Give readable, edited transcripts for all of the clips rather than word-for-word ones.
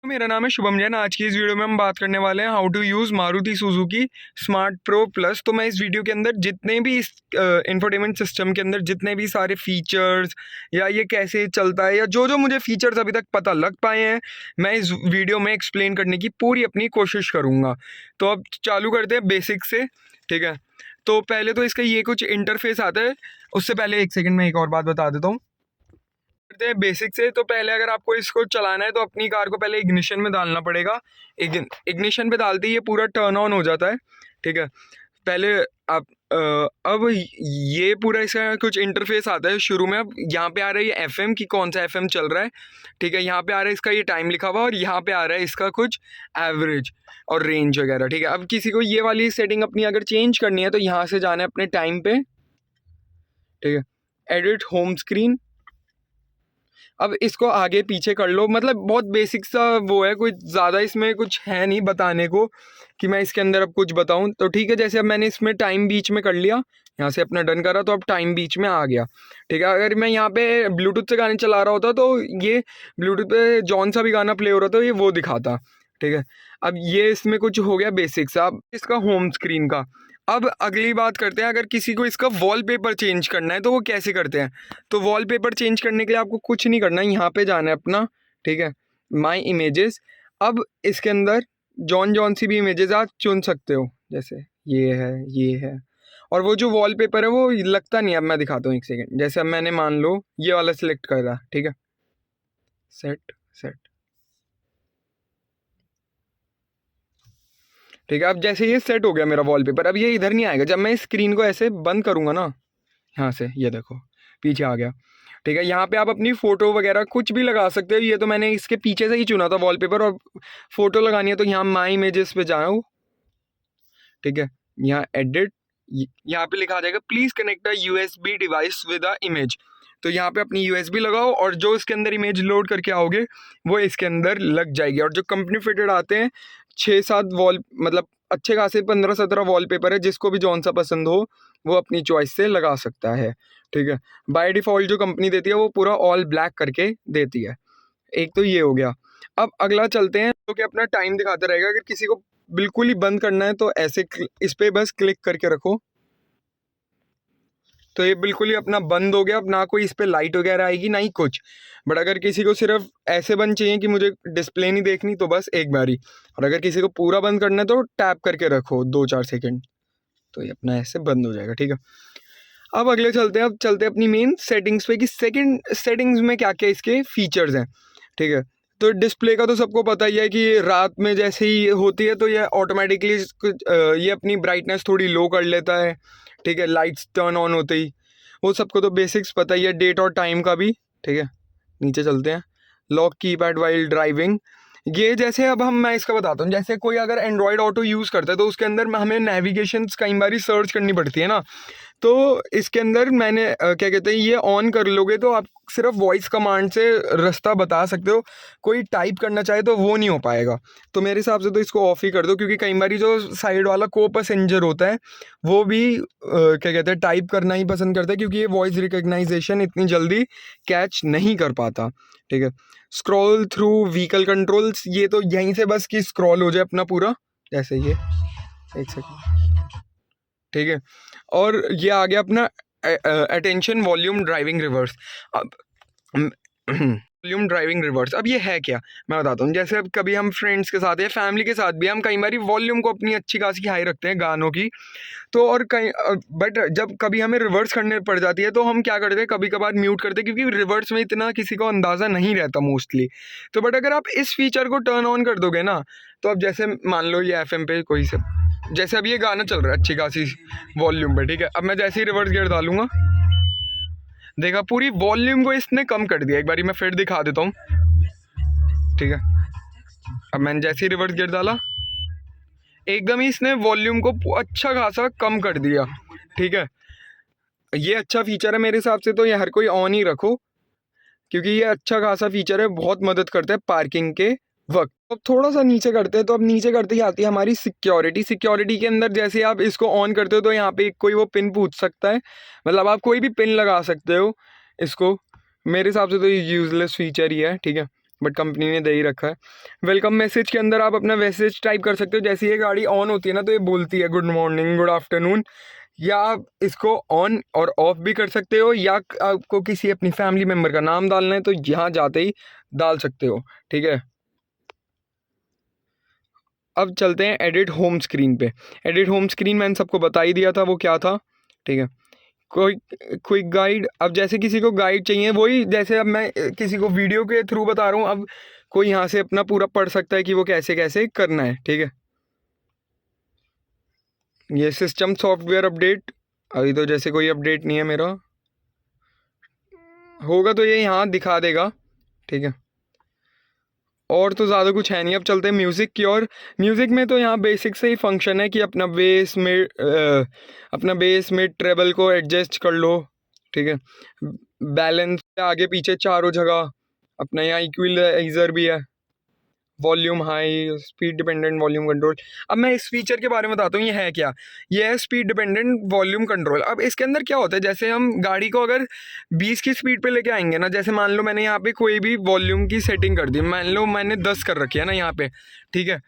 मेरा नाम है शुभम जैन। आज की इस वीडियो में हम बात करने वाले हैं how to use Maruti Suzuki smart pro plus. तो मैं इस वीडियो के अंदर जितने भी इस इंफोटेनमेंट सिस्टम के अंदर जितने भी सारे फीचर्स या ये कैसे चलता है या जो जो मुझे फीचर्स अभी तक पता लग पाए हैं, मैं इस वीडियो में एक्सप्लेन करने की पूरी अपनी कोशिश करूँगा। तो अब चालू करते हैं बेसिक से, ठीक है। तो पहले तो इसका ये कुछ इंटरफेस आता है, उससे पहले एक सेकेंड में एक और बात बता देता हूँ। करते हैं बेसिक से। तो पहले अगर आपको इसको चलाना है तो अपनी कार को पहले इग्निशन में डालना पड़ेगा। इग्निशन पे डालते ही ये पूरा टर्न ऑन हो जाता है, ठीक है। पहले आप अब ये पूरा इसका कुछ इंटरफेस आता है शुरू में। अब यहाँ पे आ रहा है ये एफएम की कौन सा एफएम चल रहा है, ठीक है। यहाँ पे आ रहा है इसका ये टाइम लिखा हुआ और यहाँ पे आ रहा है इसका कुछ एवरेज और रेंज वगैरह, ठीक है। अब किसी को ये वाली सेटिंग अपनी अगर चेंज करनी है तो यहाँ से जाना है अपने टाइम पे, ठीक है। Edit home screen. अब इसको आगे पीछे कर लो, मतलब बहुत बेसिक सा वो है, कोई ज़्यादा इसमें कुछ है नहीं बताने को कि मैं इसके अंदर अब कुछ बताऊं। तो ठीक है, जैसे अब मैंने इसमें टाइम बीच में कर लिया, यहाँ से अपना डन करा तो अब टाइम बीच में आ गया, ठीक है। अगर मैं यहाँ पे ब्लूटूथ से गाने चला रहा होता तो ये ब्लूटूथ पे जौन सा भी गाना प्ले हो रहा था ये वो दिखाता, ठीक है। अब ये इसमें कुछ हो गया बेसिक सा। अब इसका होम स्क्रीन का, अब अगली बात करते हैं, अगर किसी को इसका वॉलपेपर चेंज करना है तो वो कैसे करते हैं। तो वॉलपेपर चेंज करने के लिए आपको कुछ नहीं करना है, यहाँ पे जाना है अपना, ठीक है, माई इमेजेस। अब इसके अंदर जौन सी भी इमेजेस आप चुन सकते हो, जैसे ये है। और वो जो वॉलपेपर है वो लगता नहीं है। अब मैं दिखाता हूँ एक सेकेंड। जैसे अब मैंने मान लो ये वाला सिलेक्ट करा, ठीक है, सेट, ठीक है। अब जैसे ये सेट हो गया मेरा वॉलपेपर, अब ये इधर नहीं आएगा। जब मैं स्क्रीन को ऐसे बंद करूँगा ना, यहाँ से ये देखो पीछे आ गया, ठीक है। यहाँ पे आप अपनी फ़ोटो वगैरह कुछ भी लगा सकते हो। ये तो मैंने इसके पीछे से ही चुना था वॉलपेपर, और फ़ोटो लगानी है तो यहाँ माई इमेजेस पे जाओ, ठीक है। यहाँ एडिट, यहाँ पे लिखा आ जाएगा please connect a USB device with a image. तो यहाँ पे अपनी यूएसबी लगाओ और जो इसके अंदर इमेज लोड करके आओगे वो इसके अंदर लग जाएगी। और जो कंपनी फिटेड आते हैं 6-7 वॉल, मतलब अच्छे खासे 15-17 वॉलपेपर है, जिसको भी जौन सा पसंद हो वो अपनी चॉइस से लगा सकता है, ठीक है। बाय डिफ़ॉल्ट जो कंपनी देती है वो पूरा ऑल ब्लैक करके देती है। एक तो ये हो गया। अब अगला चलते हैं, तो कि अपना टाइम दिखाता रहेगा। अगर किसी को बिल्कुल ही बंद करना है तो ऐसे इस पे बस क्लिक करके रखो, तो ये बिल्कुल ही अपना बंद हो गया। अब ना कोई इस पे लाइट वगैरह आएगी ना ही कुछ। बट अगर किसी को सिर्फ ऐसे बंद चाहिए कि मुझे डिस्प्ले नहीं देखनी, तो बस एक बारी। और अगर किसी को पूरा बंद करना है तो टैप करके रखो 2-4 सेकेंड, तो ये अपना ऐसे बंद हो जाएगा, ठीक है। अब अगले चलते हैं। अब चलते हैं अपनी मेन सेटिंग्स पे कि सेकंड सेटिंग्स में क्या क्या इसके फीचर्स हैं, ठीक है। तो डिस्प्ले का तो सबको पता ही है कि रात में जैसे ही होती है तो ये ऑटोमेटिकली ये अपनी ब्राइटनेस थोड़ी लो कर लेता है, ठीक है, लाइट्स टर्न ऑन होते ही। वो सबको तो बेसिक्स पता ही है, डेट और टाइम का भी, ठीक है। नीचे चलते हैं, लॉक कीपैड वाइल ड्राइविंग। ये जैसे अब मैं इसका बताता हूँ, जैसे कोई अगर एंड्रॉयड ऑटो यूज़ करता है तो उसके अंदर हमें नेविगेशंस कई बार सर्च करनी पड़ती है ना। तो इसके अंदर मैंने क्या कहते हैं, ये ऑन कर लोगे तो आप सिर्फ वॉइस कमांड से रास्ता बता सकते हो। कोई टाइप करना चाहे तो वो नहीं हो पाएगा। तो मेरे हिसाब से तो इसको ऑफ ही कर दो, क्योंकि कई बार जो साइड वाला को पैसेंजर होता है वो भी क्या कहते हैं टाइप करना ही पसंद करता है, क्योंकि ये वॉइस रिकग्नाइजेशन इतनी जल्दी कैच नहीं कर पाता, ठीक है। स्क्रॉल थ्रू व्हीकल कंट्रोल्स, ये तो यहीं से बस कि स्क्रॉल हो जाए अपना पूरा, जैसे ये, एक सेकंड, ठीक है। और ये आ गया अपना अटेंशन वॉल्यूम ड्राइविंग रिवर्स। अब वॉल्यूम ड्राइविंग रिवर्स, अब ये है क्या मैं बताता हूँ। जैसे अब कभी हम फ्रेंड्स के साथ या फैमिली के साथ भी हम कई बार वॉल्यूम को अपनी अच्छी खासी हाई रखते हैं गानों की, तो और कहीं बट जब कभी हमें रिवर्स करने पड़ जाती है तो हम क्या करते हैं, कभी कभार म्यूट करते हैं, क्योंकि रिवर्स में इतना किसी को अंदाज़ा नहीं रहता मोस्टली। तो बट अगर आप इस फीचर को टर्न ऑन कर दोगे ना, तो अब जैसे मान लो ये एफएम पे कोई से, जैसे अब ये गाना चल रहा है अच्छी खासी वॉल्यूम पे, ठीक है। अब मैं जैसे ही रिवर्स गियर डालूंगा, देखा पूरी वॉल्यूम को इसने कम कर दिया। एक बारी मैं फिर दिखा देता हूँ, ठीक है। अब मैंने जैसे ही रिवर्स गियर डाला एकदम ही इसने वॉल्यूम को अच्छा खासा कम कर दिया, ठीक है। ये अच्छा फीचर है मेरे हिसाब से, तो ये हर कोई ऑन ही रखो, क्योंकि ये अच्छा खासा फीचर है, बहुत मदद करता है पार्किंग के वक्त। अब थोड़ा सा नीचे करते हैं, तो अब नीचे करते ही आती है हमारी सिक्योरिटी। सिक्योरिटी के अंदर जैसे आप इसको ऑन करते हो तो यहाँ पे कोई वो पिन पूछ सकता है, मतलब आप कोई भी पिन लगा सकते हो इसको। मेरे हिसाब से तो ये यूजलेस फीचर ही है, ठीक है। बट कंपनी ने दे ही रखा है। वेलकम मैसेज के अंदर आप अपना मैसेज टाइप कर सकते हो। जैसे ये गाड़ी ऑन होती है ना तो ये बोलती है गुड मॉर्निंग, गुड आफ्टरनून, या आप इसको ऑन और ऑफ भी कर सकते हो, या आपको किसी अपनी फैमिली मेम्बर का नाम डालना है तो यहाँ जाते ही डाल सकते हो, ठीक है। अब चलते हैं एडिट होम स्क्रीन पे। एडिट होम स्क्रीन मैंने सबको बता ही दिया था वो क्या था, ठीक है। कोई क्विक गाइड, अब जैसे किसी को गाइड चाहिए, वही जैसे अब मैं किसी को वीडियो के थ्रू बता रहा हूँ, अब कोई यहाँ से अपना पूरा पढ़ सकता है कि वो कैसे कैसे करना है, ठीक है। ये सिस्टम सॉफ्टवेयर अपडेट, अभी तो जैसे कोई अपडेट नहीं है मेरा, होगा तो ये यहाँ दिखा देगा, ठीक है। और तो ज़्यादा कुछ है नहीं। अब चलते हैं म्यूज़िक की ओर। म्यूज़िक में तो यहाँ बेसिक से ही फंक्शन है कि अपना बेस मिड ट्रेबल को एडजस्ट कर लो, ठीक है। बैलेंस आगे पीछे चारों जगह, अपना यहाँ इक्वलाइजर भी है, volume high, speed dependent volume control. अब मैं इस फीचर के बारे में बताता हूँ, ये है क्या। ये है स्पीड डिपेंडेंट वॉल्यूम कंट्रोल। अब इसके अंदर क्या होता है, जैसे हम गाड़ी को अगर 20 की स्पीड पे लेके आएंगे ना, जैसे मान लो मैंने यहाँ पे कोई भी वॉल्यूम की सेटिंग कर दी, मान लो मैंने 10 कर रखी है ना यहाँ पे, ठीक है।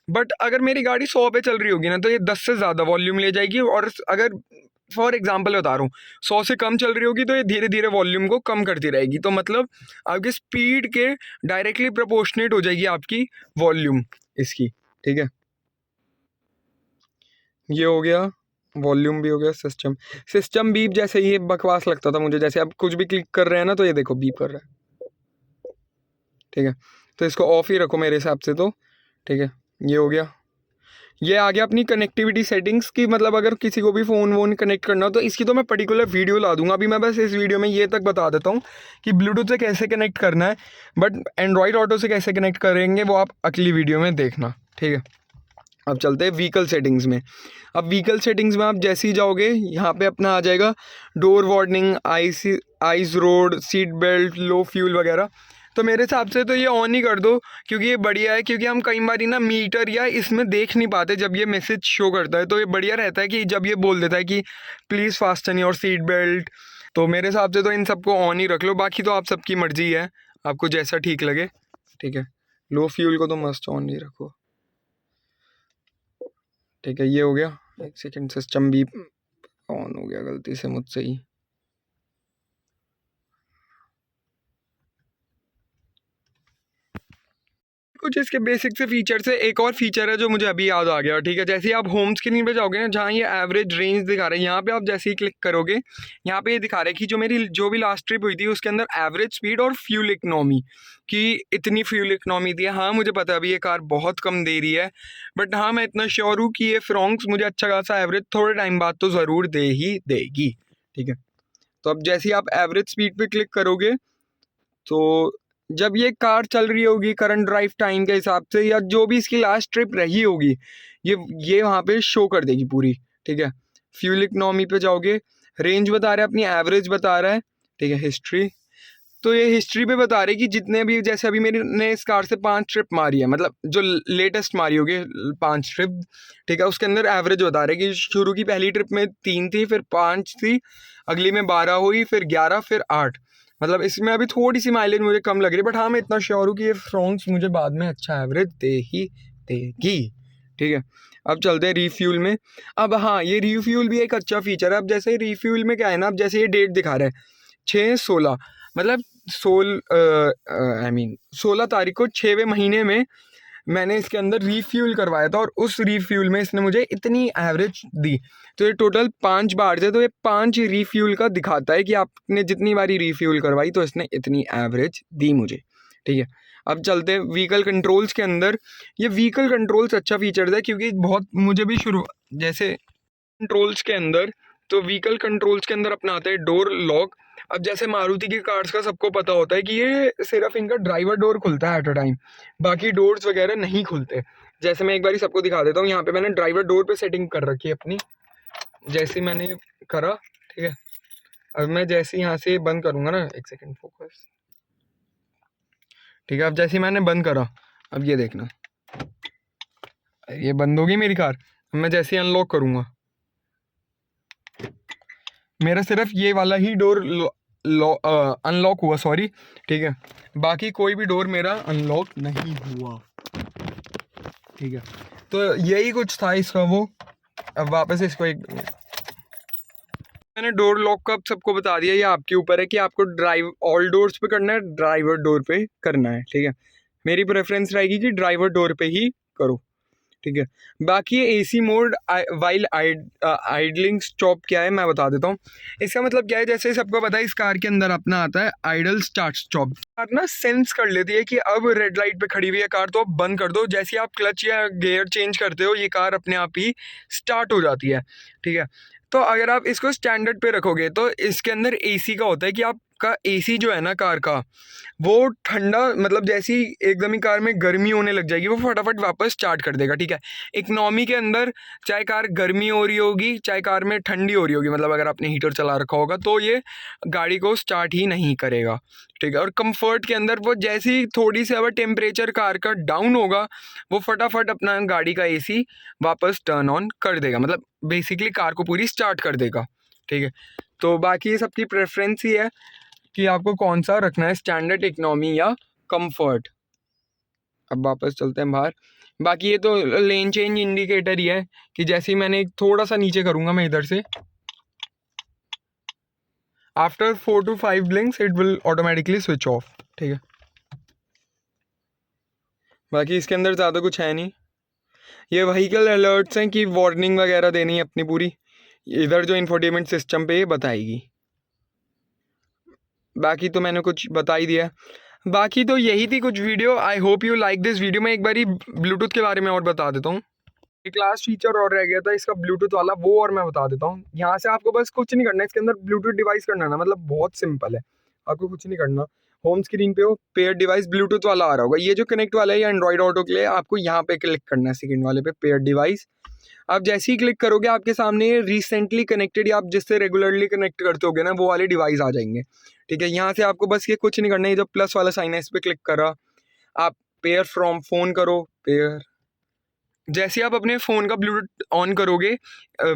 बट अगर मेरी गाड़ी 100 पे चल रही होगी ना तो ये 10 से ज़्यादा वॉल्यूम ले जाएगी, और अगर फॉर एग्जाम्पल बता रहा हूँ 100 से कम चल रही होगी तो ये धीरे धीरे वॉल्यूम को कम करती रहेगी। तो मतलब आपकी स्पीड के डायरेक्टली प्रोपोर्शनेट हो जाएगी आपकी वॉल्यूम इसकी, ठीक है। ये हो गया, वॉल्यूम भी हो गया। सिस्टम बीप, जैसे ये बकवास लगता था मुझे, जैसे आप कुछ भी क्लिक कर रहे हैं ना तो ये देखो बीप कर रहा है, ठीक है। तो इसको ऑफ ही रखो मेरे हिसाब से तो, ठीक है। ये हो गया। ये आ गया अपनी कनेक्टिविटी सेटिंग्स की, मतलब अगर किसी को भी फ़ोन वोन कनेक्ट करना हो तो इसकी तो मैं पर्टिकुलर वीडियो ला दूंगा। अभी मैं बस इस वीडियो में ये तक बता देता हूँ कि ब्लूटूथ से कैसे कनेक्ट करना है, बट एंड्रॉयड ऑटो से कैसे कनेक्ट करेंगे वो आप अगली वीडियो में देखना, ठीक है। अब चलते हैं व्हीकल सेटिंग्स में। अब व्हीकल सेटिंग्स में आप जैसे ही जाओगे यहाँ पे अपना आ जाएगा door warning, ice road, seat belt, लो फ्यूल वगैरह। तो मेरे हिसाब से तो ये ऑन ही कर दो, क्योंकि ये बढ़िया है। क्योंकि हम कई बार ना मीटर या इसमें देख नहीं पाते जब ये मैसेज शो करता है, तो ये बढ़िया रहता है कि जब ये बोल देता है कि please fasten your seat belt, तो मेरे हिसाब से तो इन सबको ऑन ही रख लो। बाकी तो आप सबकी मर्जी है, आपको जैसा ठीक लगे, ठीक है। लो फ्यूल को तो मस्ट ऑन ही रखो, ठीक है। ये हो गया। एक सेकेंड, सिस्टम भी ऑन हो गया गलती से मुझसे ही। कुछ इसके बेसिक से फीचर से एक और फीचर है जो मुझे अभी याद आ गया, ठीक है। जैसे ही आप होम स्क्रीन पे जाओगे ना, जहाँ ये एवरेज रेंज दिखा रहे हैं, यहाँ पे आप जैसे ही क्लिक करोगे यहाँ पे ये दिखा रहा है कि जो भी लास्ट ट्रिप हुई थी उसके अंदर एवरेज स्पीड और फ्यूल इकनॉमी की इतनी फ्यूल इकनॉमी दी है। हाँ मुझे पता है अभी ये कार बहुत कम दे रही है, बट हाँ मैं इतना श्योर हूँ कि ये फ्रॉन्क्स मुझे अच्छा खासा एवरेज थोड़े टाइम बाद तो ज़रूर दे ही देगी, ठीक है। तो अब जैसे ही आप एवरेज स्पीड पे क्लिक करोगे तो जब ये कार चल रही होगी करंट ड्राइव टाइम के हिसाब से, या जो भी इसकी लास्ट ट्रिप रही होगी, ये वहाँ पे शो कर देगी पूरी, ठीक है। फ्यूल इकनॉमी पे जाओगे, रेंज बता रहा है, अपनी एवरेज बता रहा है, ठीक है। हिस्ट्री, तो ये हिस्ट्री पे बता रही है कि जितने भी, जैसे अभी मेरी ने इस कार से 5 ट्रिप मारी है, मतलब जो लेटेस्ट मारी होगी 5 ट्रिप, ठीक है। उसके अंदर एवरेज बता रहे कि शुरू की पहली ट्रिप में 3 थी, फिर 5 थी, अगली में 12 हुई, फिर 11, फिर 8। मतलब इसमें अभी थोड़ी सी माइलेज मुझे कम लग रही है, बट हाँ मैं इतना श्योर हूँ कि ये फ्रॉन्क्स मुझे बाद में अच्छा एवरेज दे ही देगी, ठीक है। अब चलते हैं रीफ्यूल में। अब हाँ, ये रीफ्यूल भी एक अच्छा फीचर है। अब जैसे रीफ्यूल में क्या है ना, अब जैसे ये डेट दिखा रहा है 6/16, मतलब 16 तारीख को 6वें महीने में मैंने इसके अंदर रीफ्यूल करवाया था, और उस रीफ्यूल में इसने मुझे इतनी एवरेज दी। तो ये टोटल 5 बार थे, तो ये 5 रीफ्यूल का दिखाता है कि आपने जितनी बारी रीफ्यूल करवाई तो इसने इतनी एवरेज दी मुझे, ठीक है। अब चलते हैं व्हीकल कंट्रोल्स के अंदर। ये व्हीकल कंट्रोल्स अच्छा फीचर है, क्योंकि बहुत मुझे भी शुरू जैसे कंट्रोल्स के अंदर, तो व्हीकल कंट्रोल्स के अंदर अपना आता है डोर लॉक। अब जैसे मारुति की कार्स का सबको पता होता है कि ये सिर्फ इनका ड्राइवर डोर खुलता है एट अ टाइम, बाकी डोर्स वगैरह नहीं खुलते। जैसे मैं एक बार सबको दिखा देता हूँ, यहाँ पे मैंने ड्राइवर डोर पे सेटिंग कर रखी है अपनी, जैसे मैंने करा, ठीक है। अब मैं जैसे यहाँ से बंद करूँगा ना, एक सेकेंड फोकस, ठीक है। अब जैसे मैंने बंद करा, अब ये देखना, ये बंद होगी मेरी कार। अब मैं जैसे अनलॉक करूँगा, मेरा सिर्फ ये वाला ही डोर अनलॉक हुआ, सॉरी, ठीक है। बाकी कोई भी डोर मेरा अनलॉक नहीं हुआ, ठीक है। तो यही कुछ था इसका वो। अब वापस इसको एक, मैंने डोर लॉक का सबको बता दिया, ये आपके ऊपर है कि आपको ड्राइव ऑल डोर्स पे करना है, ड्राइवर डोर पे करना है, ठीक है। मेरी प्रेफरेंस रहेगी कि ड्राइवर डोर पे ही करो, ठीक है। बाकी ये AC mode while idling stop क्या है मैं बता देता हूँ। इसका मतलब क्या है, जैसे सबको पता है इस कार के अंदर अपना आता है आइडल स्टार्ट स्टॉप। कार ना सेंस कर लेती है कि अब रेड लाइट पे खड़ी हुई है कार, तो अब बंद कर दो। जैसे आप क्लच या गियर चेंज करते हो, ये कार अपने आप ही स्टार्ट हो जाती है, ठीक है। तो अगर आप इसको स्टैंडर्ड पे रखोगे तो इसके अंदर एसी का होता है कि आपका एसी जो है ना कार का, वो ठंडा, मतलब जैसी एकदम ही कार में गर्मी होने लग जाएगी वो फटाफट वापस स्टार्ट कर देगा, ठीक है। इकोनॉमी के अंदर चाहे कार गर्मी हो रही होगी चाहे कार में ठंडी हो रही होगी, मतलब अगर आपने हीटर चला रखा होगा तो ये गाड़ी को स्टार्ट ही नहीं करेगा, ठीक है। और कंफर्ट के अंदर वो जैसी थोड़ी सी अगर टेम्परेचर कार का डाउन होगा, वो फटाफट अपना गाड़ी का एसी वापस टर्न ऑन कर देगा, मतलब बेसिकली कार को पूरी स्टार्ट कर देगा, ठीक है। तो बाकी ये सबकी प्रेफरेंस ही है कि आपको कौन सा रखना है, स्टैंडर्ड, इकोनॉमी या कंफर्ट। अब वापस चलते हैं बाहर। बाकी ये तो लेन चेंज इंडिकेटर ही है कि जैसे ही मैंने थोड़ा सा नीचे करूँगा मैं इधर से, after 4 to 5 blinks it will automatically switch off, ठीक है। बाकी इसके अंदर ज़्यादा कुछ है नहीं, ये व्हीकल अलर्ट्स हैं कि वार्निंग वगैरह देनी है अपनी पूरी, इधर जो इंफोटेनमेंट सिस्टम पे ये बताएगी। बाकी तो मैंने कुछ बता ही दिया। बाकी तो यही थी कुछ video. I hope you like this video. मैं एक बारी ब्लूटूथ के बारे में और बता देता हूँ। एक लास्ट फीचर और रह गया था इसका ब्लूटूथ वाला, वो और मैं बता देता हूँ। यहाँ से आपको बस कुछ नहीं करना है, इसके अंदर ब्लूटूथ डिवाइस करना है ना, मतलब बहुत सिंपल है, आपको कुछ नहीं करना। होम स्क्रीन पे हो पेयर डिवाइस ब्लूटूथ वाला आ रहा होगा, ये जो कनेक्ट वाला है या एंड्रॉइड ऑटो के लिए, आपको यहाँ पे क्लिक करना है सेकंड वाले पे, पेयर डिवाइस। आप जैसे ही क्लिक करोगे आपके सामने रिसेंटली कनेक्टेड या आप जिससे रेगुलरली कनेक्ट करते होगे ना, वो वाले डिवाइस आ जाएंगे, ठीक है। यहाँ से आपको बस ये कुछ नहीं करना है, जो प्लस वाला साइन है इस पर क्लिक करा, आप पेयर फ्रॉम फोन करो, पेयर। जैसे आप अपने फ़ोन का ब्लूटूथ ऑन करोगे,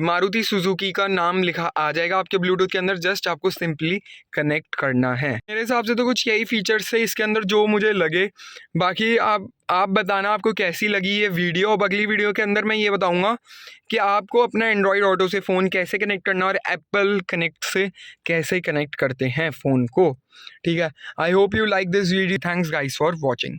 मारुति सुजुकी का नाम लिखा आ जाएगा आपके ब्लूटूथ के अंदर, जस्ट आपको सिंपली कनेक्ट करना है। मेरे हिसाब से तो कुछ यही फीचर्स है इसके अंदर जो मुझे लगे। बाकी आप बताना आपको कैसी लगी ये वीडियो। अब अगली वीडियो के अंदर मैं ये बताऊंगा कि आपको अपना एंड्रॉयड ऑटो से फ़ोन कैसे कनेक्ट करना और एप्पल कनेक्ट से कैसे कनेक्ट करते हैं फ़ोन को, ठीक है। I hope you like this video. Thanks guys for watching.